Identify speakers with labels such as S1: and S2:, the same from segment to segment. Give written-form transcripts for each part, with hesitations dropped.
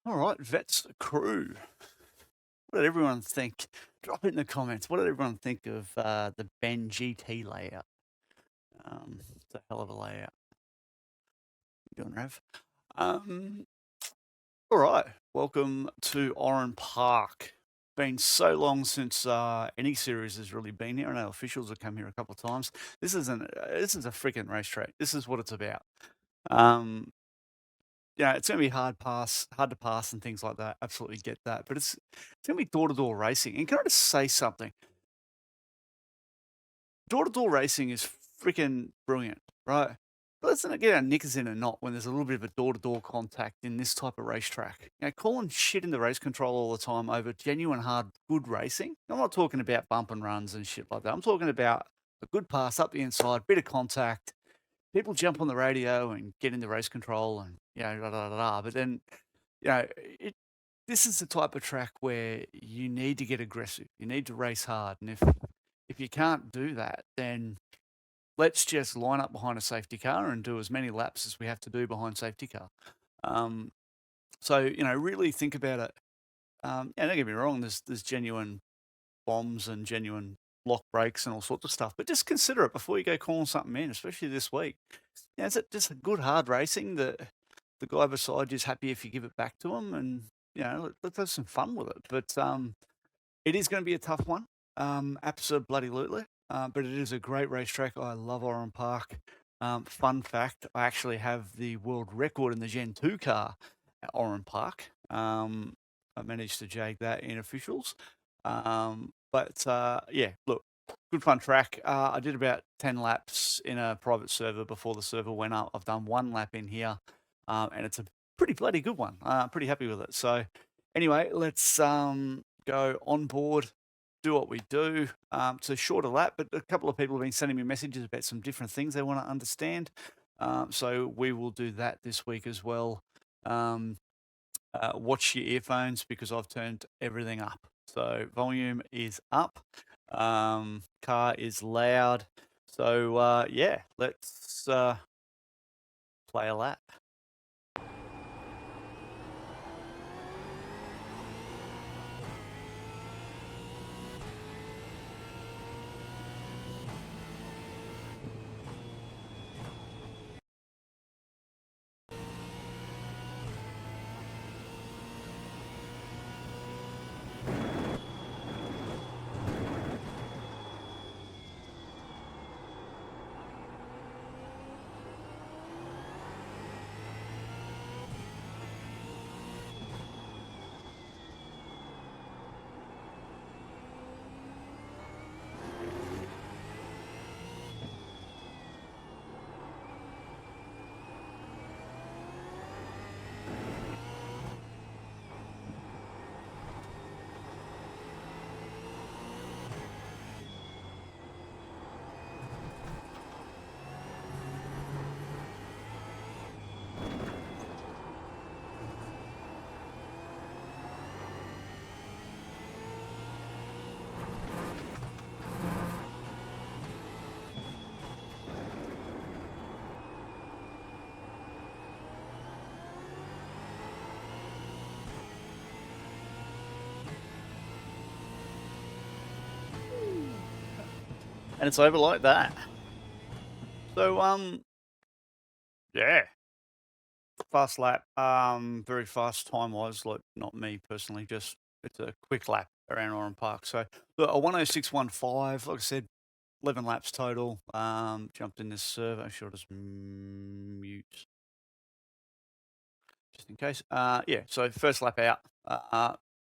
S1: All right, Vets crew. What did everyone think? Drop it in the comments. What did everyone think of the Ben GT layout? It's a hell of a layout. You doing, Rav? All right, welcome to Oran Park. Been so long since any series has really been here. I know officials have come here a couple of times. This is a freaking racetrack. This is what it's about. Yeah, it's gonna be hard to pass and things like that. Absolutely get that. But it's gonna be door-to-door racing. And can I just say something? Door-to-door racing is freaking brilliant, right? But let's not get our knickers in a knot when there's a little bit of a door-to-door contact in this type of racetrack. You know, calling shit in the race control all the time over genuine hard, good racing. I'm not talking about bump and runs and shit like that. I'm talking about a good pass up the inside, bit of contact. People jump on the radio and get into race control and da da da da. But then it this is the type of track where you need to get aggressive. You need to race hard, and if you can't do that, then let's just line up behind a safety car and do as many laps as we have to do behind safety car. Um, so really think about it. And don't get me wrong, there's genuine bombs and genuine lock brakes and all sorts of stuff, but just consider it before you go calling something in, especially this week. Is it just a good hard racing that the guy beside you is happy if you give it back to him, and let's have some fun with it. But it is going to be a tough one, absolutely. But it is a great racetrack. I love Oran Park. Fun fact: I actually have the world record in the Gen 2 car at Oran Park. I managed to jag that in officials. But yeah, look, good fun track. I did about 10 laps in a private server before the server went up. I've done one lap in here, and it's a pretty bloody good one. Pretty happy with it. So anyway, let's go on board, do what we do. It's a shorter lap, but a couple of people have been sending me messages about some different things they want to understand. So we will do that this week as well. Watch your earphones because I've turned everything up. So volume is up, car is loud. So yeah, let's play a lap. And it's over like that. So yeah, fast lap. Very fast time wise, like not me personally, just it's a quick lap around Oran Park. So look, a 106.15, like I said, 11 laps total. Jumped in this server. Actually, I'll just mute just in case. Yeah, so first lap out,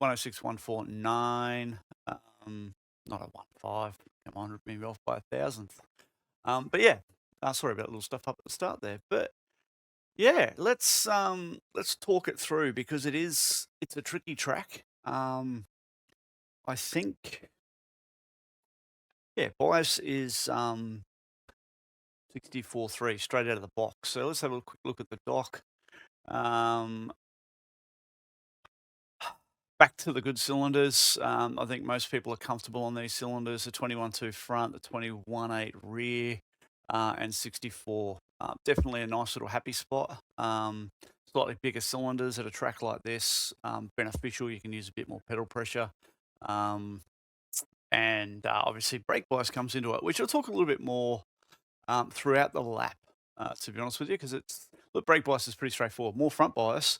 S1: 106.149. Not a 1.5. Come on, rip me off by 1,000th. But yeah, sorry about a little stuff up at the start there. But yeah, let's talk it through because it's a tricky track. I think bias is 64.3 straight out of the box. So let's have a quick look at the dock. Back to the good cylinders. I think most people are comfortable on these cylinders: the 21.2 front, the 21.8 rear, and 64. Definitely a nice little happy spot. slightly bigger cylinders at a track like this, beneficial. You can use a bit more pedal pressure. Um, and obviously brake bias comes into it, which I'll talk a little bit more throughout the lap, to be honest with you, because look, brake bias is pretty straightforward. More front bias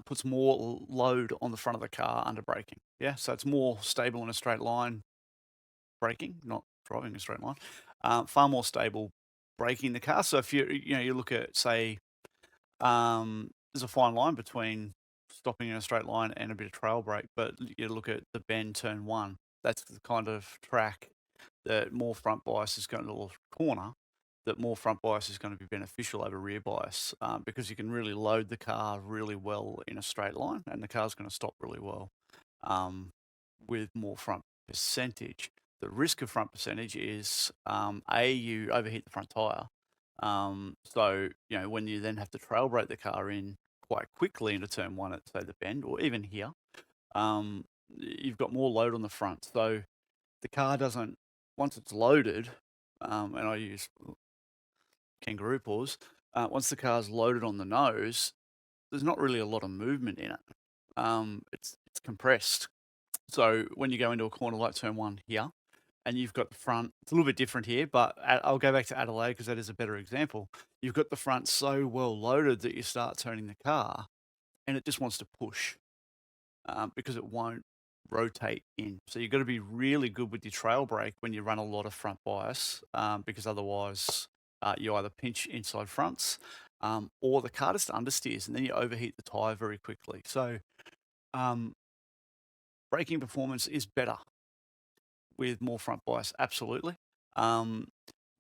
S1: puts more load on the front of the car under braking. Yeah, so it's more stable in a straight line braking, not driving a straight line. Far more stable braking the car. So if you look at, say, there's a fine line between stopping in a straight line and a bit of trail brake, but you look at the bend turn one. That's the kind of track that more front bias is going to, or corner, that more front bias is going to be beneficial over rear bias, because you can really load the car really well in a straight line, and the car's going to stop really well um, with more front percentage. The risk of front percentage is you overheat the front tire. So when you then have to trail brake the car in quite quickly into turn one at, say, the bend, or even here, you've got more load on the front. So the car doesn't, once it's loaded, and I use kangaroo paws, once the car's loaded on the nose, there's not really a lot of movement in it. It's compressed. So when you go into a corner like turn one here, and you've got the front, it's a little bit different here, but I'll go back to Adelaide because that is a better example. You've got the front so well loaded that you start turning the car and it just wants to push because it won't rotate in. So you've got to be really good with your trail brake when you run a lot of front bias, because otherwise you either pinch inside fronts or the car just understeers and then you overheat the tyre very quickly. So braking performance is better with more front bias, absolutely.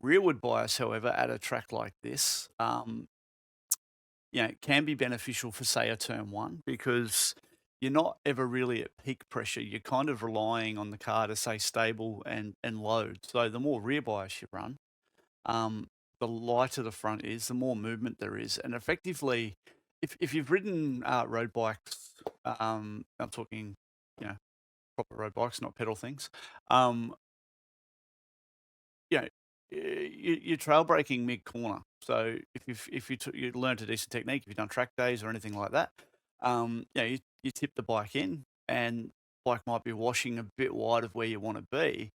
S1: Rearward bias, however, at a track like this, can be beneficial for, say, a turn one, because you're not ever really at peak pressure. You're kind of relying on the car to stay stable and load. So the more rear bias you run, the lighter the front is, the more movement there is. And effectively, if you've ridden road bikes, I'm talking, proper road bikes, not pedal things, you know, you're trail braking mid corner. So if you learned a decent technique, if you've done track days or anything like that, you tip the bike in, and bike might be washing a bit wide of where you want to be.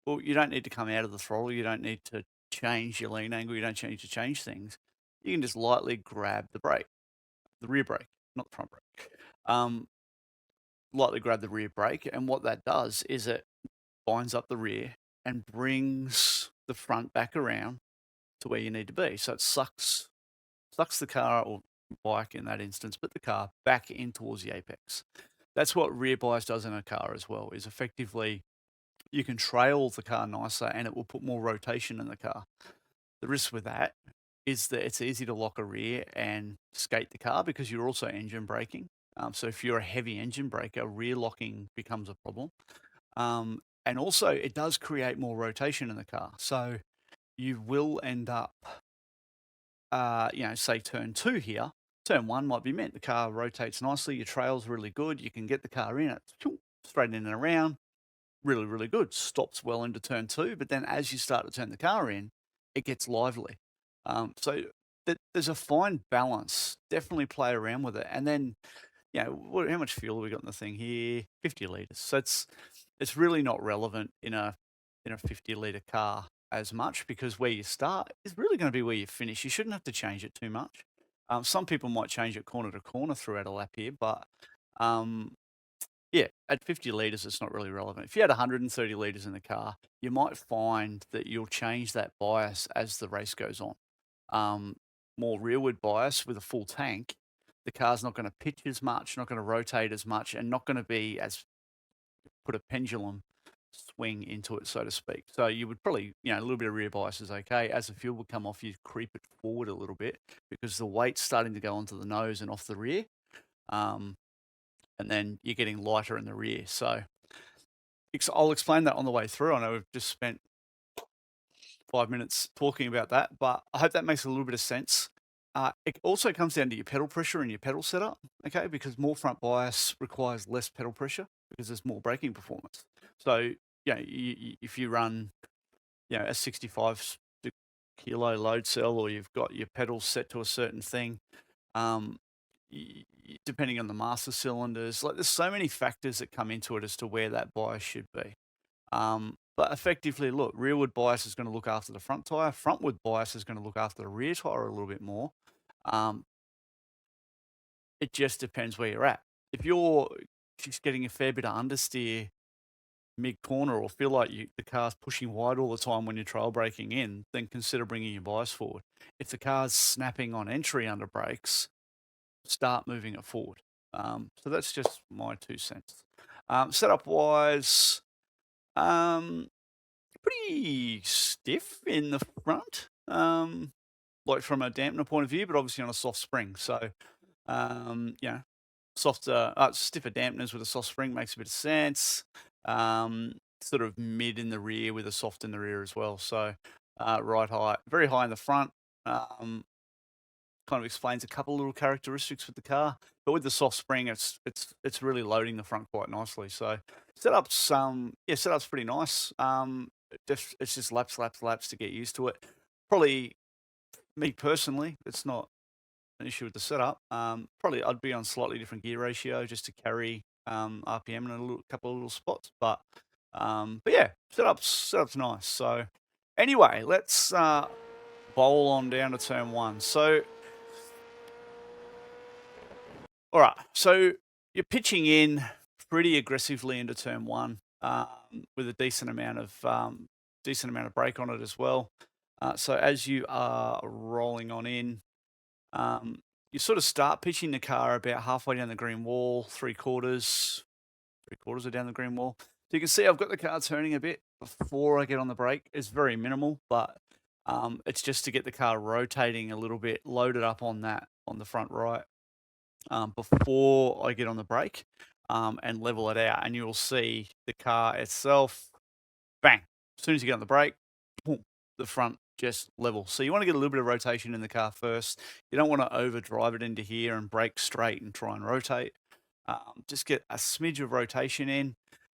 S1: Well, you don't need to come out of the throttle. You don't need to change your lean angle. You don't need to change things. You can just lightly grab the brake, the rear brake, not the front brake. Lightly grab the rear brake, and what that does is it binds up the rear and brings the front back around to where you need to be. So it sucks the car, or bike in that instance, but the car back in towards the apex. That's what rear bias does in a car as well, is effectively you can trail the car nicer and it will put more rotation in the car. The risk with that is that it's easy to lock a rear and skate the car because you're also engine braking. So if you're a heavy engine braker, rear locking becomes a problem. And also it does create more rotation in the car. So you will end up, say turn two here, turn one might be meant the car rotates nicely, your trail's really good, you can get the car in, it's straight in and around, really, really good. Stops well into turn two, but then as you start to turn the car in, it gets lively. So there's a fine balance. Definitely play around with it. And then, how much fuel have we got in the thing here? 50 litres. So it's really not relevant in a 50-litre car as much, because where you start is really going to be where you finish. You shouldn't have to change it too much. Some people might change it corner to corner throughout a lap here, but at 50 litres, it's not really relevant. If you had 130 litres in the car, you might find that you'll change that bias as the race goes on. More rearward bias with a full tank, the car's not going to pitch as much, not going to rotate as much, and not going to be as, put a pendulum swing into it, so to speak. So you would probably, a little bit of rear bias is okay. As the fuel would come off, you creep it forward a little bit because the weight's starting to go onto the nose and off the rear. And then you're getting lighter in the rear. So I'll explain that on the way through. I know we've just spent 5 minutes talking about that, but I hope that makes a little bit of sense. It also comes down to your pedal pressure and your pedal setup, okay? Because more front bias requires less pedal pressure because there's more braking performance. So, if you run, a 65 kilo load cell, or you've got your pedals set to a certain thing, depending on the master cylinders, like there's so many factors that come into it as to where that bias should be. But effectively, look, rearward bias is going to look after the front tire. Frontward bias is going to look after the rear tire a little bit more. It just depends where you're at. If you're just getting a fair bit of understeer mid-corner or feel like the car's pushing wide all the time when you're trail braking in, then consider bringing your bias forward. If the car's snapping on entry under brakes, start moving it forward. So that's just my 2 cents. Setup-wise, pretty stiff in the front, like from a dampener point of view, but obviously on a soft spring. So, stiffer dampeners with a soft spring makes a bit of sense. Sort of mid in the rear with a soft in the rear as well. So, right high, very high in the front. Kind of explains a couple little characteristics with the car, but with the soft spring, it's really loading the front quite nicely. So setup's pretty nice. It's just laps to get used to it. Probably me personally, it's not an issue with the setup. Probably I'd be on slightly different gear ratio just to carry RPM in a couple of little spots. But yeah, setup's nice. So anyway, let's bowl on down to turn 1. So all right, so you're pitching in pretty aggressively into turn 1 with a decent amount of brake on it as well. So as you are rolling on in, you sort of start pitching the car about halfway down the green wall, three quarters are down the green wall. So you can see I've got the car turning a bit before I get on the brake. It's very minimal, but it's just to get the car rotating a little bit, loaded up on the front right. Before I get on the brake and level it out, and you'll see the car itself, bang, as soon as you get on the brake, boom, the front just level. So you want to get a little bit of rotation in the car first. You don't want to overdrive it into here and brake straight and try and rotate. Just get a smidge of rotation in.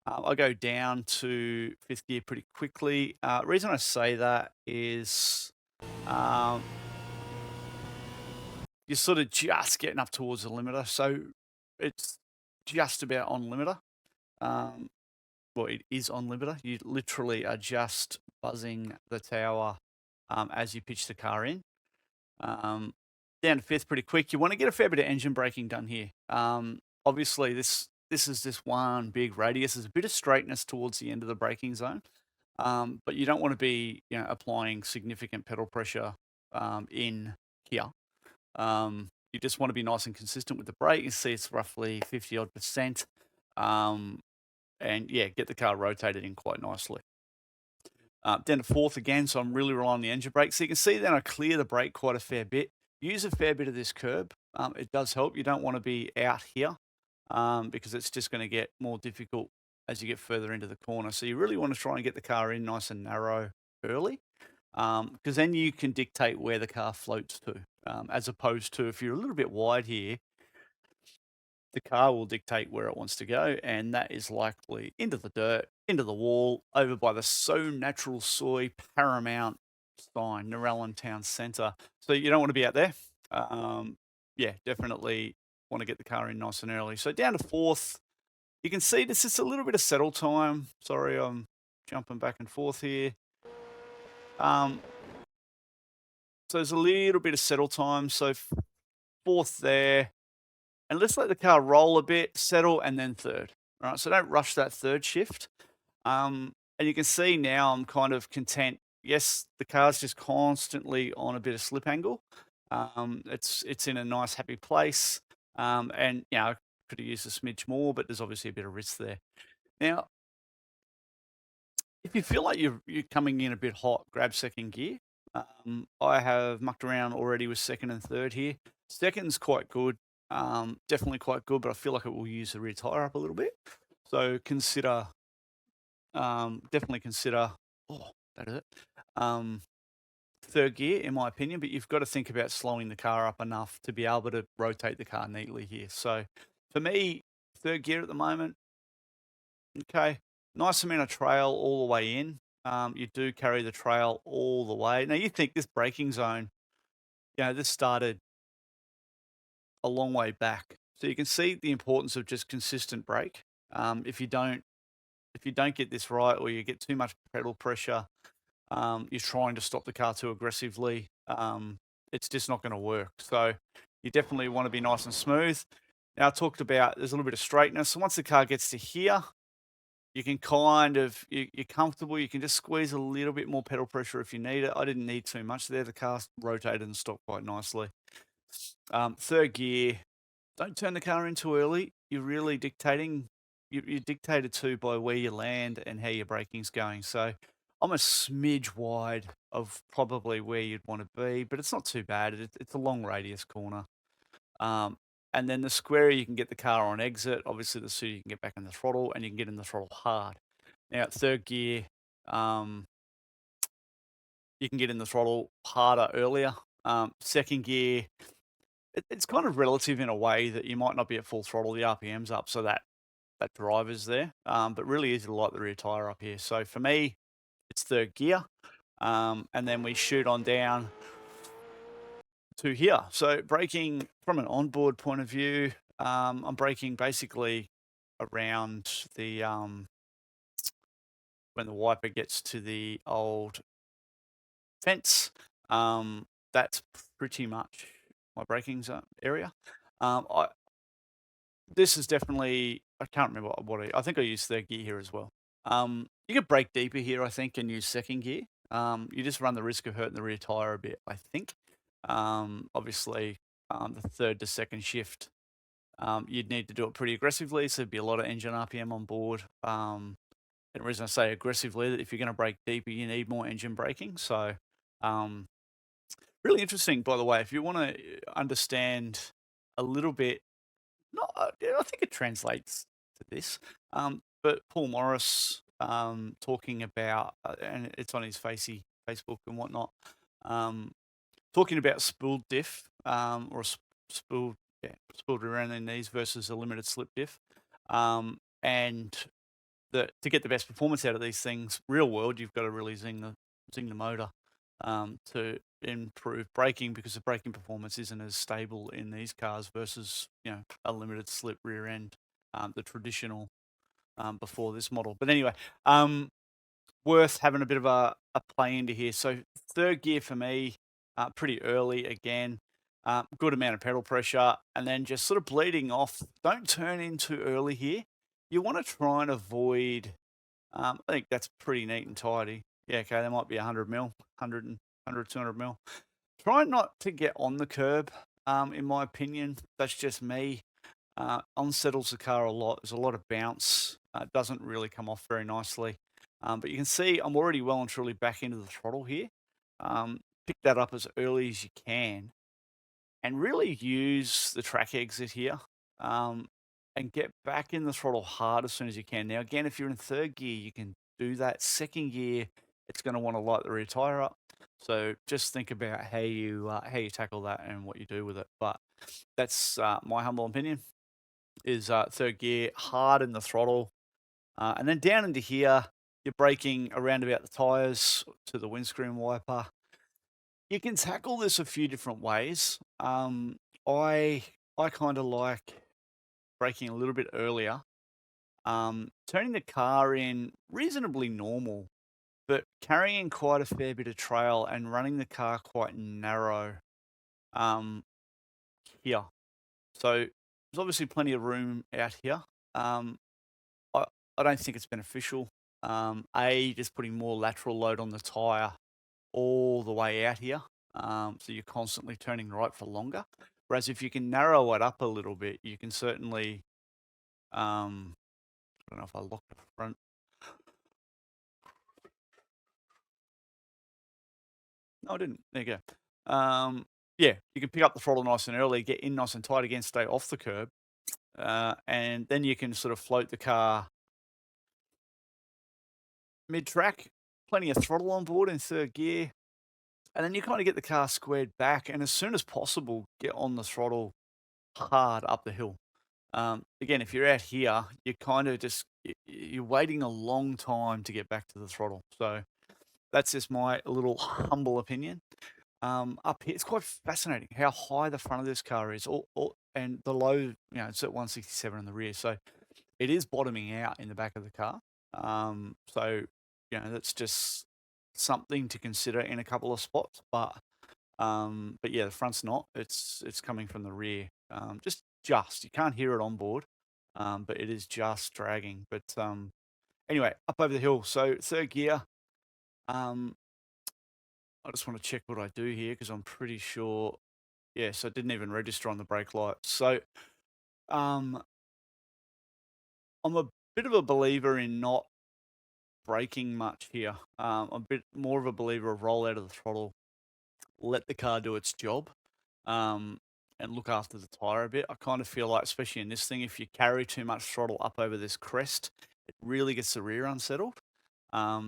S1: I go down to 5th gear pretty quickly. Reason I say that is you're sort of just getting up towards the limiter. So it's just about on limiter. Well, it is on limiter. You literally are just buzzing the tower as you pitch the car in. Down to 5th pretty quick. You want to get a fair bit of engine braking done here. Obviously, this is just one big radius. There's a bit of straightness towards the end of the braking zone, but you don't want to be applying significant pedal pressure in here. You just want to be nice and consistent with the brake. You see it's roughly 50 odd percent. And yeah, get the car rotated in quite nicely. Down to 4th again, so I'm really relying on the engine brake. So you can see then I clear the brake quite a fair bit. Use a fair bit of this curb. It does help. You don't want to be out here because it's just going to get more difficult as you get further into the corner. So you really want to try and get the car in nice and narrow early because then you can dictate where the car floats to, as opposed to if you're a little bit wide here, the car will dictate where it wants to go, and that is likely into the dirt, into the wall, over by the So Natural Soy Paramount sign, Narellan Town Centre. So you don't want to be out there. Yeah, definitely want to get the car in nice and early. So down to 4th, you can see this is a little bit of settle time. Sorry, I'm jumping back and forth here. So there's a little bit of settle time. So 4th there. And let's let the car roll a bit, settle, and then 3rd. All right, so don't rush that 3rd shift. And you can see now I'm kind of content. Yes, the car's just constantly on a bit of slip angle. It's in a nice, happy place. And, I could have used a smidge more, but there's obviously a bit of risk there. Now, if you feel like you're coming in a bit hot, grab 2nd gear. I have mucked around already with 2nd and 3rd here. 2nd's quite good. Definitely quite good, but I feel like it will use the rear tire up a little bit. So definitely consider, that is it, 3rd gear in my opinion, but you've got to think about slowing the car up enough to be able to rotate the car neatly here. So for me, 3rd gear at the moment, okay, nice amount of trail all the way in. You do carry the trail all the way. Now you think this braking zone, this started a long way back. So you can see the importance of just consistent brake. If you don't get this right, or you get too much pedal pressure, you're trying to stop the car too aggressively, it's just not going to work. So you definitely want to be nice and smooth. Now, I talked about there's a little bit of straightness. So once the car gets to here, you can kind of, you're comfortable. You can just squeeze a little bit more pedal pressure if you need it. I didn't need too much there. The car rotated and stopped quite nicely. Third gear, don't turn the car in too early. You're really dictating, you're dictated to by where you land and how your braking's going. So I'm a smidge wide of probably where you'd want to be, but it's not too bad. It's a long radius corner. And then the squarer you can get the car on exit, obviously the sooner you can get back in the throttle, and you can get in the throttle hard. Now at third gear, you can get in the throttle harder earlier. Second gear, it's kind of relative in a way that you might not be at full throttle, the RPM's up, so that driver's there. But really easy to light the rear tire up here. So for me, it's third gear. And then we shoot on down to here. So braking from an onboard point of view, I'm braking basically around the when the wiper gets to the old fence. That's pretty much my braking zone area. This is definitely, I can't remember what I think I used third gear here as well. You could brake deeper here, I think, and use second gear. You just run the risk of hurting the rear tire a bit, I think. Obviously, the third to second shift, you'd need to do it pretty aggressively, so there'd be a lot of engine RPM on board. And the reason I say aggressively, that if you're going to brake deeper, you need more engine braking. So, really interesting, by the way, if you want to understand a little bit. No, yeah, I think it translates to this. But Paul Morris, talking about, and it's on his Facebook and whatnot, talking about spooled diff, or spooled, yeah, spooled rear end knees versus a limited slip diff, and to get the best performance out of these things, real world, you've got to really zing the motor, to improve braking, because the braking performance isn't as stable in these cars versus a limited slip rear end, the traditional, before this model. But anyway, worth having a bit of a play into here. So third gear for me, pretty early again. Good amount of pedal pressure, and then just sort of bleeding off. Don't turn in too early here. You want to try and avoid. I think that's pretty neat and tidy. Yeah, okay, there might be 100 mil, 100, 200 mil. Try not to get on the curb, in my opinion. That's just me. Unsettles the car a lot. There's a lot of bounce. Doesn't really come off very nicely. But you can see I'm already well and truly back into the throttle here. Pick that up as early as you can, and really use the track exit here, and get back in the throttle hard as soon as you can. Now, again, if you're in third gear, you can do that. Second gear, it's going to want to light the rear tire up. So just think about how you tackle that and what you do with it. But that's my humble opinion. Is third gear hard in the throttle, and then down into here, you're braking around about the tires to the windscreen wiper. You can tackle this a few different ways. I kind of like braking a little bit earlier, turning the car in reasonably normal, but carrying quite a fair bit of trail and running the car quite narrow, here. So there's obviously plenty of room out here. I, I don't think it's beneficial. Just putting more lateral load on the tyre all the way out here. So you're constantly turning right for longer. Whereas if you can narrow it up a little bit, you can certainly, I don't know if I locked the front. No, I didn't. There you go. Yeah, you can pick up the throttle nice and early, get in nice and tight again, stay off the curb. And then you can sort of float the car mid-track, plenty of throttle on board in third gear. And then you kind of get the car squared back, and as soon as possible, get on the throttle hard up the hill. Again, if you're out here, you're kind of just, you're waiting a long time to get back to the throttle. So that's just my little humble opinion. Up here, it's quite fascinating how high the front of this car is. and the low, you know, it's at 167 in the rear, so it is bottoming out in the back of the car. So, you know, that's just something to consider in a couple of spots. But yeah, the front's not. It's coming from the rear. Just you can't hear it on board, but it is just dragging. But anyway, up over the hill. So third gear. I just want to check what I do here because I'm pretty sure. Yes, I didn't even register on the brake lights. So um, I'm a bit of a believer in not braking much here. I'm a bit more of a believer of roll out of the throttle, let the car do its job, and look after the tire a bit. I kind of feel like, especially in this thing, if you carry too much throttle up over this crest, it really gets the rear unsettled.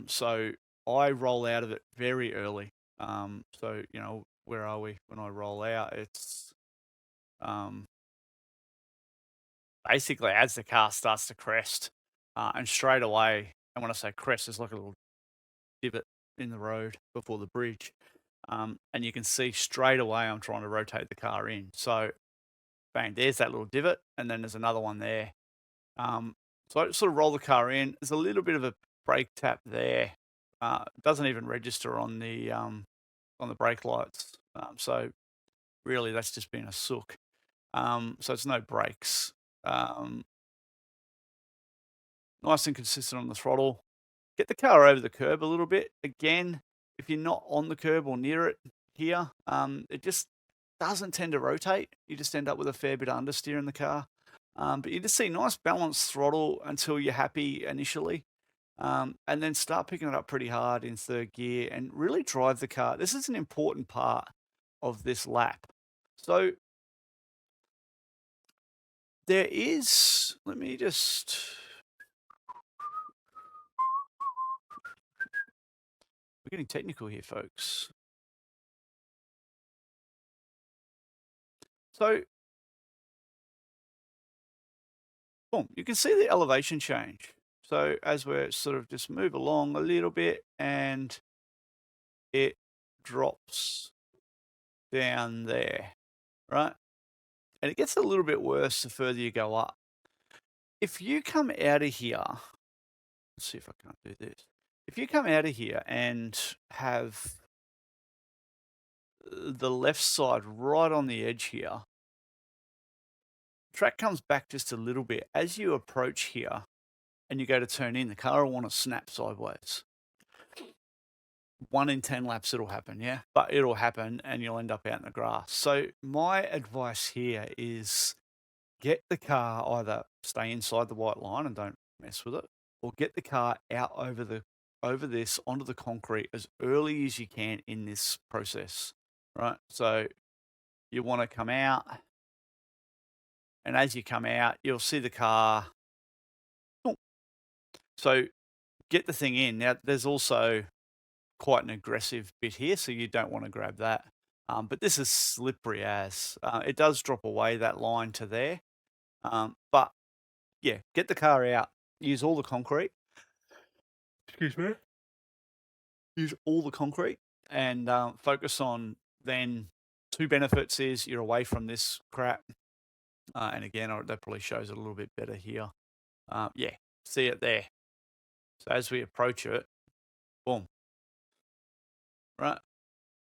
S1: So I roll out of it very early. So, you know, where are we when I roll out? It's basically as the car starts to crest, and straight away, and when I say crest, there's like a little divot in the road before the bridge. And you can see straight away I'm trying to rotate the car in. So bang, there's that little divot, and then there's another one there. So I sort of roll the car in. There's a little bit of a brake tap there. It doesn't even register on the brake lights. So really, that's just been a sook. So it's no brakes. Nice and consistent on the throttle. Get the car over the curb a little bit. Again, if you're not on the curb or near it here, it just doesn't tend to rotate. You just end up with a fair bit of understeer in the car. But you just see nice balanced throttle until you're happy initially. And then start picking it up pretty hard in third gear and really drive the car. This is an important part of this lap. So there is, let me just, we're getting technical here, folks. So, boom, you can see the elevation change. So as we're sort of just move along a little bit and it drops down there, right? And it gets a little bit worse the further you go up. If you come out of here, let's see if I can't do this. If you come out of here and have the left side right on the edge here, track comes back just a little bit. As you approach here and you go to turn in, the car will want to snap sideways. 1 in 10 laps it'll happen, yeah? But it'll happen and you'll end up out in the grass. So my advice here is get the car, either stay inside the white line and don't mess with it, or get the car out over this onto the concrete as early as you can in this process, right? So you want to come out, and as you come out, you'll see the car. So get the thing in. Now, there's also quite an aggressive bit here, so you don't want to grab that. But this is slippery as. It does drop away that line to there. But yeah, get the car out. Use all the concrete. Excuse me. Use all the concrete and focus on then two benefits is you're away from this crap. And again, that probably shows it a little bit better here. Yeah, see it there. So as we approach it, boom, right?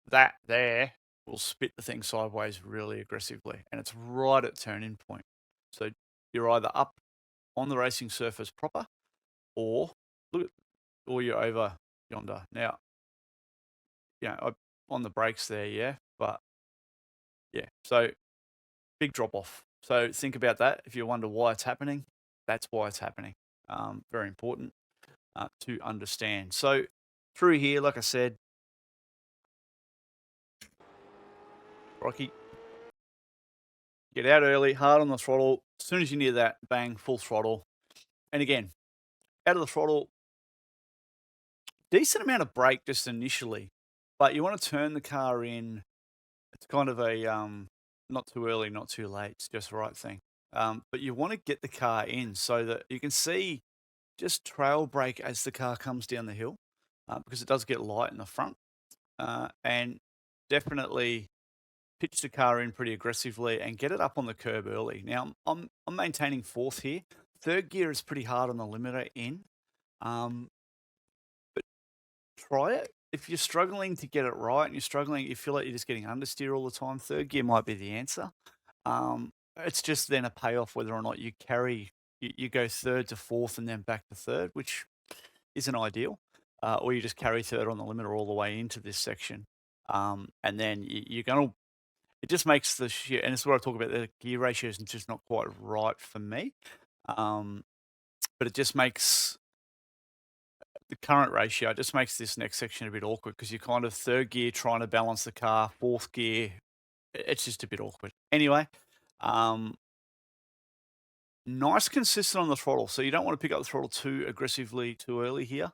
S1: That there will spit the thing sideways really aggressively, and it's right at turn-in point. So you're either up on the racing surface proper, or or you're over yonder. Now, on the brakes there, yeah, but yeah, so big drop off. So think about that. If you wonder why it's happening, that's why it's happening. Very important to understand. So through here, like I said, Rocky, get out early, hard on the throttle. As soon as you're near that, bang, full throttle. And again, out of the throttle, decent amount of brake just initially, but you want to turn the car in. It's kind of a not too early, not too late. It's just the right thing. But you want to get the car in so that you can see just trail brake as the car comes down the hill, because it does get light in the front, and definitely pitch the car in pretty aggressively and get it up on the curb early. Now I'm maintaining fourth here. Third gear is pretty hard on the limiter in. Um, but try it. If you're struggling to get it right and you feel like you're just getting understeer all the time, third gear might be the answer. It's just then a payoff whether or not you go third to fourth and then back to third, which isn't ideal. Or you just carry third on the limiter all the way into this section. And then you're going to, it just makes the shit, and it's what I talk about, the gear ratio is just not quite right for me. But it just makes the current ratio, it just makes this next section a bit awkward because you're kind of third gear trying to balance the car, fourth gear, it's just a bit awkward. Anyway, nice consistent on the throttle. So you don't want to pick up the throttle too aggressively too early here.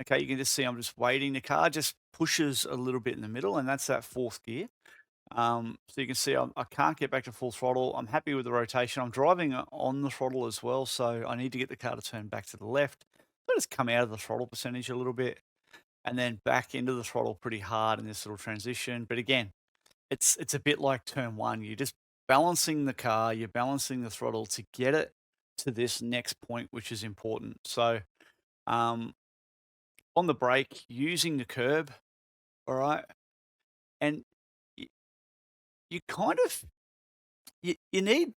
S1: Okay, you can just see I'm just waiting. The car just pushes a little bit in the middle, and that's that fourth gear. So you can see I can't get back to full throttle. I'm happy with the rotation. I'm driving on the throttle as well, so I need to get the car to turn back to the left. So just come out of the throttle percentage a little bit and then back into the throttle pretty hard in this little transition. But again, it's a bit like turn one. You're just balancing the car, you're balancing the throttle to get it to this next point, which is important. So on the brake, using the curb, all right, and you kind of you need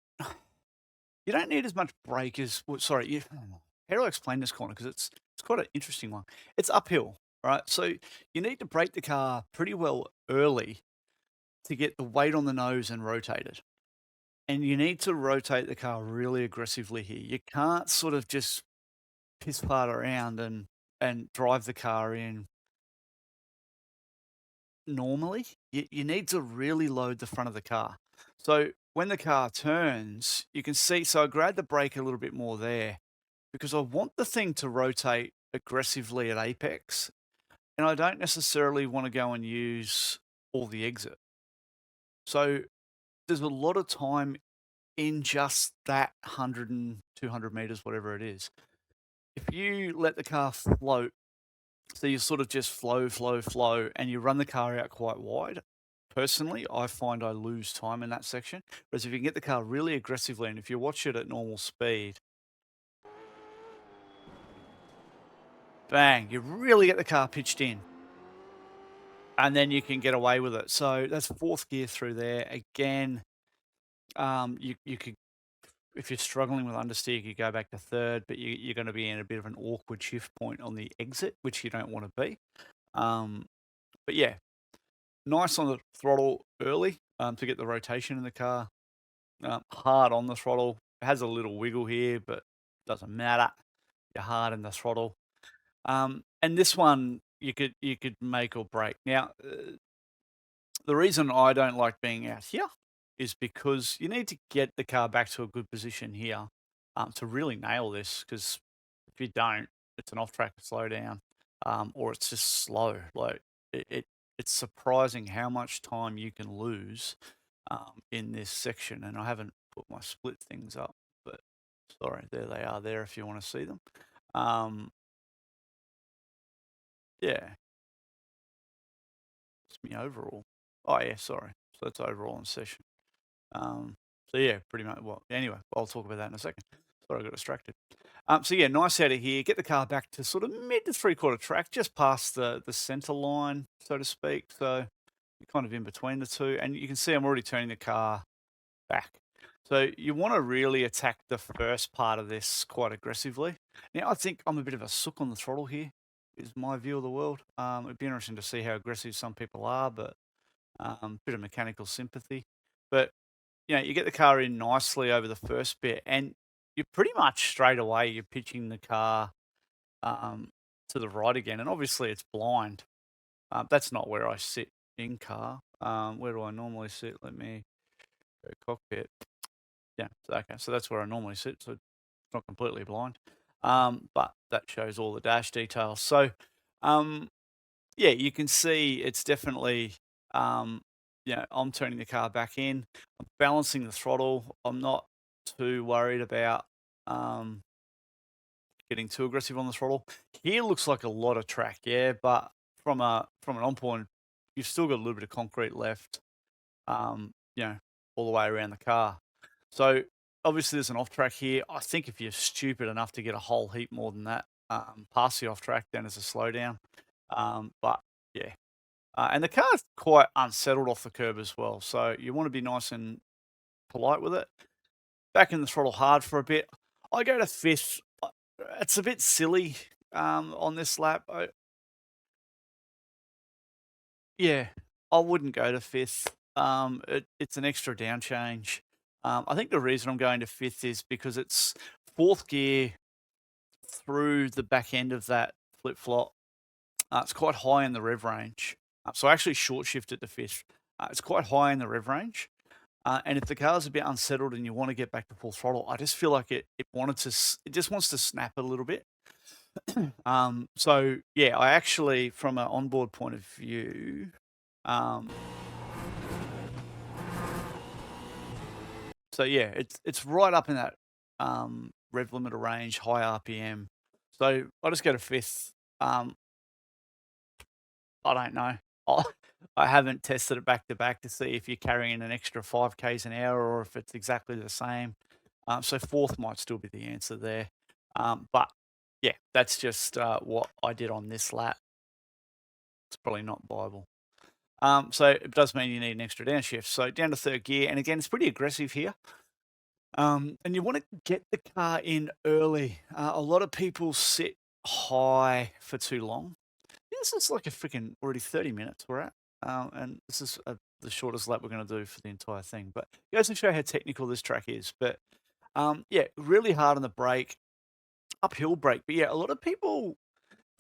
S1: you don't need as much brake as well, sorry. How do I explain this corner? Because it's quite an interesting one. It's uphill, right? So you need to brake the car pretty well early to get the weight on the nose and rotate it. And you need to rotate the car really aggressively here. You can't sort of just piss fart around and drive the car in normally. You need to really load the front of the car. So when the car turns, you can see, so I grab the brake a little bit more there because I want the thing to rotate aggressively at apex, and I don't necessarily want to go and use all the exit. So there's a lot of time in just that 100 and 200 meters, whatever it is. If you let the car float, so you sort of just flow, and you run the car out quite wide, personally, I find I lose time in that section. Whereas if you can get the car really aggressively, and if you watch it at normal speed, bang, you really get the car pitched in. And then you can get away with it. So that's fourth gear through there. Again, you could, if you're struggling with understeer, you go back to third, but you're going to be in a bit of an awkward shift point on the exit, which you don't want to be. But yeah, nice on the throttle early to get the rotation in the car. Hard on the throttle. It has a little wiggle here, but doesn't matter. You're hard in the throttle. And this one you could make or break. Now, the reason I don't like being out here is because you need to get the car back to a good position here to really nail this. Because if you don't, it's an off-track slowdown, or it's just slow. Like it's surprising how much time you can lose in this section. And I haven't put my split things up, but sorry, there they are there if you want to see them. Yeah, it's me overall. Oh yeah, sorry. So that's overall in session. So yeah, pretty much. Well, anyway, I'll talk about that in a second. Sorry, I got distracted. So yeah, nice out of here. Get the car back to sort of mid to three-quarter track, just past the center line, so to speak. So you're kind of in between the two, and you can see I'm already turning the car back. So you want to really attack the first part of this quite aggressively. Now I think I'm a bit of a sook on the throttle here, is my view of the world. It'd be interesting to see how aggressive some people are, but bit of mechanical sympathy. But you get the car in nicely over the first bit, and you're pretty much straight away you're pitching the car to the right again, and obviously it's blind. That's not where I sit in car. Where do I normally sit? Let me go cockpit. Yeah, okay, so that's where I normally sit, so it's not completely blind. But that shows all the dash details. So, yeah, you can see it's definitely, I'm turning the car back in. I'm balancing the throttle. I'm not too worried about getting too aggressive on the throttle. Here looks like a lot of track, yeah, but from an on point, you've still got a little bit of concrete left. you know, all the way around the car. So obviously there's an off track here. I think if you're stupid enough to get a whole heap more than that, past the off track, then it's a slowdown. But yeah, and the car's quite unsettled off the curb as well. So you want to be nice and polite with it. Back in the throttle hard for a bit. I go to fifth. It's a bit silly on this lap. Yeah, I wouldn't go to fifth. It's an extra down change. I think the reason I'm going to fifth is because it's fourth gear through the back end of that flip flop. It's quite high in the rev range. So I actually short shifted to fifth. It's quite high in the rev range. And if the car's a bit unsettled and you want to get back to full throttle, I just feel like it just wants to snap a little bit. So yeah, I actually, from an onboard point of view, um, so yeah, it's right up in that rev limiter range, high RPM. So I just go to fifth. I don't know. I haven't tested it back to back to see if you're carrying an extra 5 k's an hour or if it's exactly the same. So fourth might still be the answer there. But yeah, that's just what I did on this lap. It's probably not Bible. So it does mean you need an extra downshift. So down to third gear, and again, it's pretty aggressive here. And you want to get the car in early. A lot of people sit high for too long. This is like a freaking already 30 minutes we're at. And this is the shortest lap we're going to do for the entire thing. But it goes to show how technical this track is. But yeah, really hard on the brake, uphill brake. But yeah, a lot of people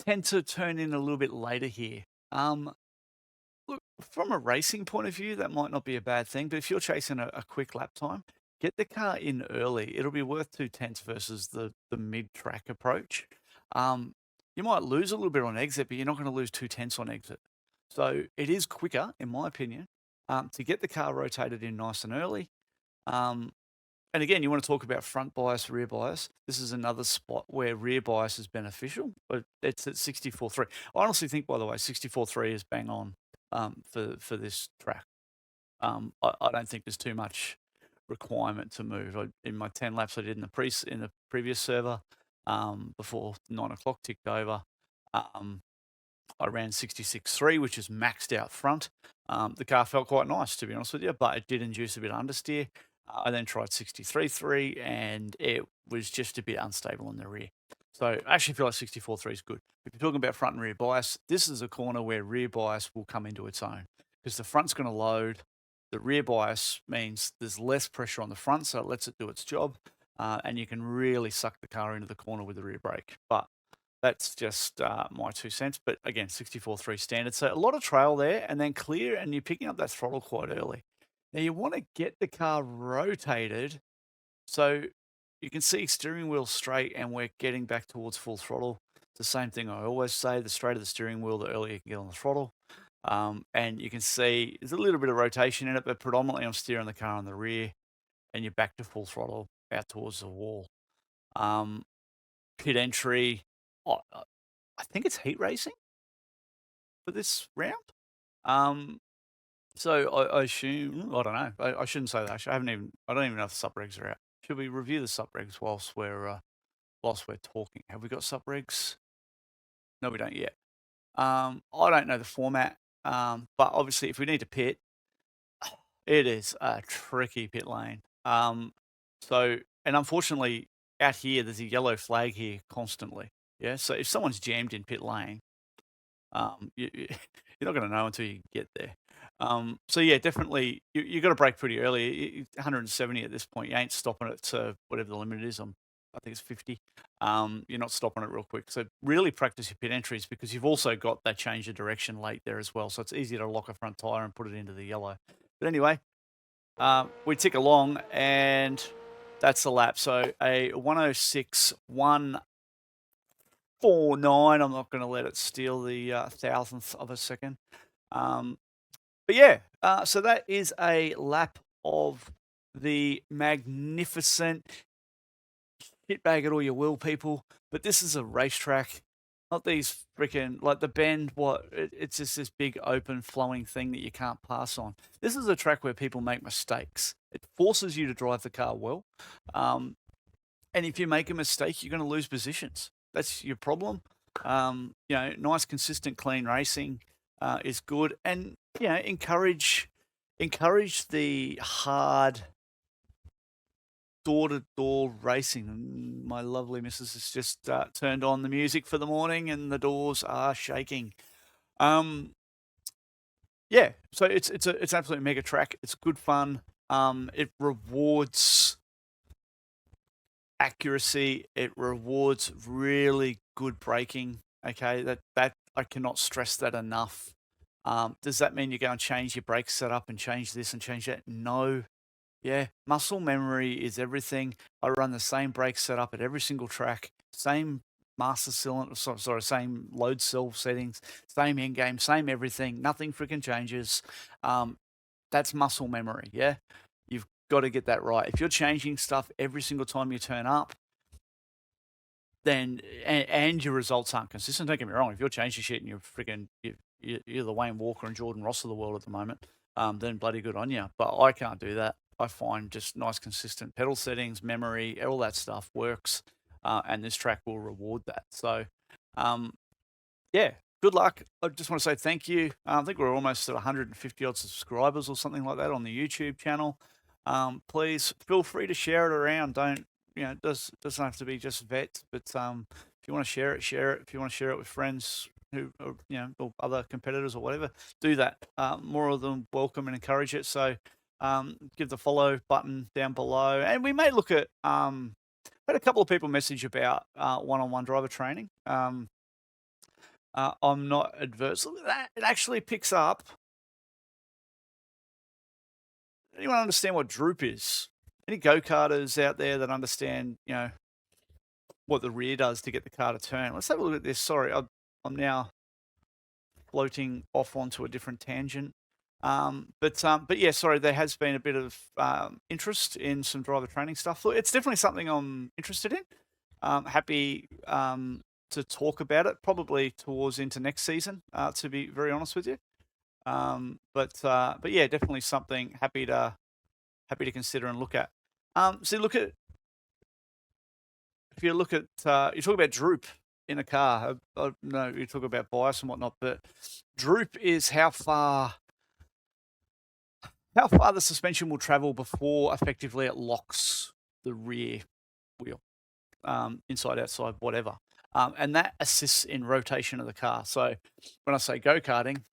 S1: tend to turn in a little bit later here. Look, from a racing point of view, that might not be a bad thing. But if you're chasing a quick lap time, get the car in early. It'll be worth 2/10 versus the mid-track approach. You might lose a little bit on exit, but you're not going to lose 2/10 on exit. So it is quicker, in my opinion, to get the car rotated in nice and early. And again, you want to talk about front bias, rear bias. This is another spot where rear bias is beneficial, but it's at 64.3. I honestly think, by the way, 64.3 is bang on for this track. I don't think there's too much requirement to move. In my 10 laps I did in the previous server, before 9 o'clock ticked over, I ran 66.3, which is maxed out front. The car felt quite nice, to be honest with you, but it did induce a bit of understeer. I then tried 63.3, and it was just a bit unstable in the rear. So I actually feel like 64.3 is good. If you're talking about front and rear bias, this is a corner where rear bias will come into its own because the front's going to load. The rear bias means there's less pressure on the front, so it lets it do its job, and you can really suck the car into the corner with the rear brake. But that's just my 2 cents. But again, 64.3 standard. So a lot of trail there and then clear, and you're picking up that throttle quite early. Now you want to get the car rotated so you can see steering wheel straight and we're getting back towards full throttle. It's the same thing I always say, the straighter the steering wheel, the earlier you can get on the throttle. And you can see there's a little bit of rotation in it, but predominantly I'm steering the car on the rear and you're back to full throttle out towards the wall. Pit entry, I think it's heat racing for this round. So I assume, I don't know. I shouldn't say that. Actually, I don't even know if the sub regs are out. Should we review the sub regs whilst we're talking? Have we got sub regs? No, we don't yet. I don't know the format. But obviously, if we need to pit, it is a tricky pit lane. So, and unfortunately, out here there's a yellow flag here constantly. Yeah. So if someone's jammed in pit lane, you're not going to know until you get there. So yeah, definitely you got to brake pretty early. 170 at this point, you ain't stopping it to whatever the limit is. I think it's 50. You're not stopping it real quick. So really practice your pit entries because you've also got that change of direction late there as well. So it's easier to lock a front tire and put it into the yellow. But anyway, we tick along and that's the lap. So a 106.149. I'm not going to let it steal the thousandth of a second. But yeah, so that is a lap of the magnificent, shitbag it all you will, people. But this is a racetrack. Not these freaking like the bend. It's just this big open flowing thing that you can't pass on. This is a track where people make mistakes. It forces you to drive the car well, and if you make a mistake, you're going to lose positions. That's your problem. Nice, consistent, clean racing is good, and encourage the hard door-to-door racing. And my lovely missus has just turned on the music for the morning, and the doors are shaking. Yeah, so it's absolutely mega track. It's good fun. It rewards accuracy. It rewards really good braking. Okay, that I cannot stress that enough. Does that mean you go and change your brake setup and change this and change that? No. Yeah, muscle memory is everything. I run the same brake setup at every single track, same master cylinder, same load cell settings, same end game, same everything. Nothing freaking changes. That's muscle memory. Yeah, you've got to get that right. If you're changing stuff every single time you turn up, then and your results aren't consistent. Don't get me wrong. If you're changing shit and you're the Wayne Walker and Jordan Ross of the world at the moment, then bloody good on you. But I can't do that. I find just nice, consistent pedal settings, memory, all that stuff works, and this track will reward that. So, yeah, good luck. I just want to say thank you. I think we're almost at 150 odd subscribers or something like that on the YouTube channel. Please feel free to share it around. Don't it doesn't have to be just vets, but if you want to share it, share it. If you want to share it with friends who or other competitors or whatever, do that. More of them welcome and encourage it. So give the follow button down below, and we may look at. Had a couple of people message about one-on-one driver training. I'm not adverse to that. It actually picks up. Anyone understand what droop is? Any go-karters out there that understand, what the rear does to get the car to turn? Let's have a look at this. Sorry, I'm now floating off onto a different tangent. But yeah, sorry, there has been a bit of interest in some driver training stuff. Look, it's definitely something I'm interested in. Happy to talk about it, probably towards into next season, to be very honest with you. But yeah, definitely something happy to consider and look at. So if you look at you talk about droop in a car. No, you talk about bias and whatnot, but droop is how far the suspension will travel before effectively it locks the rear wheel, inside, outside, whatever. And that assists in rotation of the car. So when I say go-karting,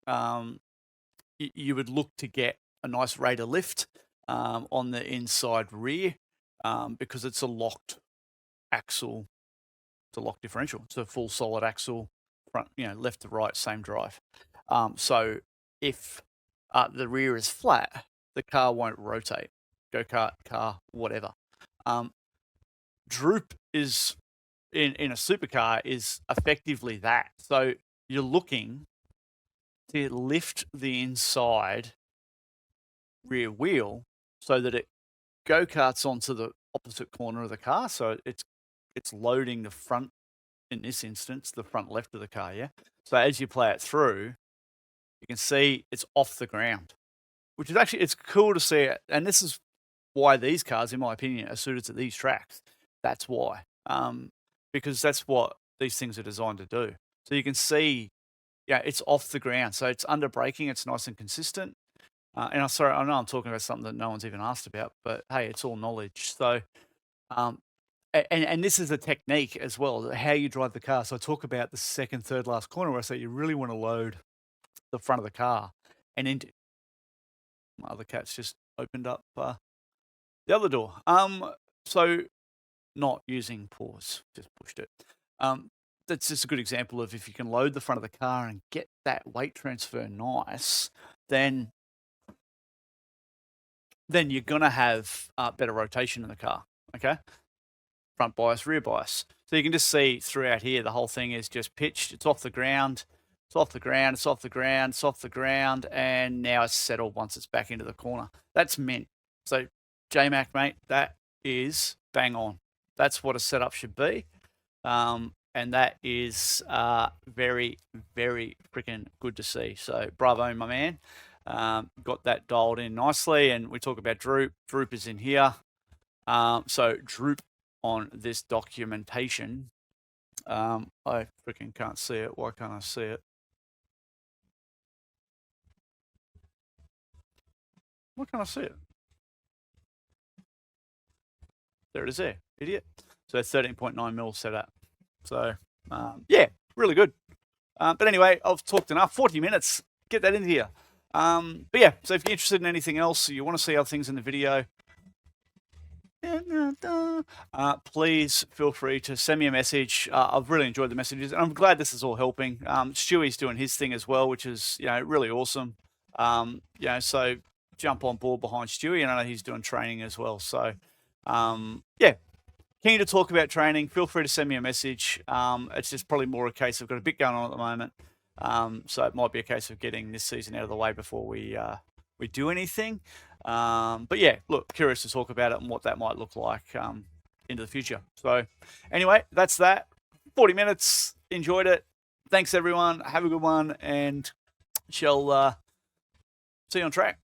S1: you would look to get a nice rate of lift on the inside rear because it's a locked axle. It's a locked differential. It's a full solid axle, front, left to right, same drive. So if the rear is flat, the car won't rotate. Go-kart, car, whatever. Droop is in a supercar is effectively that. So you're looking to lift the inside rear wheel so that it go-karts onto the opposite corner of the car. So it's loading the front, in this instance, the front left of the car, yeah? So as you play it through, you can see it's off the ground, which is actually, it's cool to see it. And this is why these cars, in my opinion, are suited to these tracks. That's why. Because that's what these things are designed to do. So you can see, it's off the ground. So it's under braking, it's nice and consistent. And I'm sorry, I know I'm talking about something that no one's even asked about, but hey, it's all knowledge. So, and this is a technique as well, how you drive the car. So I talk about the second, third last corner where I say you really want to load the front of the car. And into my other cat's just opened up the other door. So not using pause, just pushed it. That's just a good example of if you can load the front of the car and get that weight transfer nice, then you're going to have better rotation in the car, okay? Front bias, rear bias. So you can just see throughout here, the whole thing is just pitched. It's off the ground. It's off the ground. It's off the ground. It's off the ground. And now it's settled once it's back into the corner. That's mint. So J-Mac, mate, that is bang on. That's what a setup should be. and that is very, very freaking good to see. So bravo, my man. Got that dialed in nicely, and we talk about Droop. Droop is in here. So Droop on this documentation. I freaking can't see it. Why can't I see it? Why can't I see it? There it is there, idiot. So 13.9 mil setup. So yeah, really good. But anyway, I've talked enough. 40 minutes. Get that in here. But yeah, so if you're interested in anything else, you want to see other things in the video, please feel free to send me a message. I've really enjoyed the messages, and I'm glad this is all helping. Stewie's doing his thing as well, which is really awesome. So jump on board behind Stewie, and I know he's doing training as well. So yeah, keen to talk about training. Feel free to send me a message. It's just probably more a case I've got a bit going on at the moment, so it might be a case of getting this season out of the way before we do anything. But yeah, look, curious to talk about it and what that might look like into the future. So anyway, that's that. 40 minutes. Enjoyed it. Thanks, everyone. Have a good one, and shall see you on track.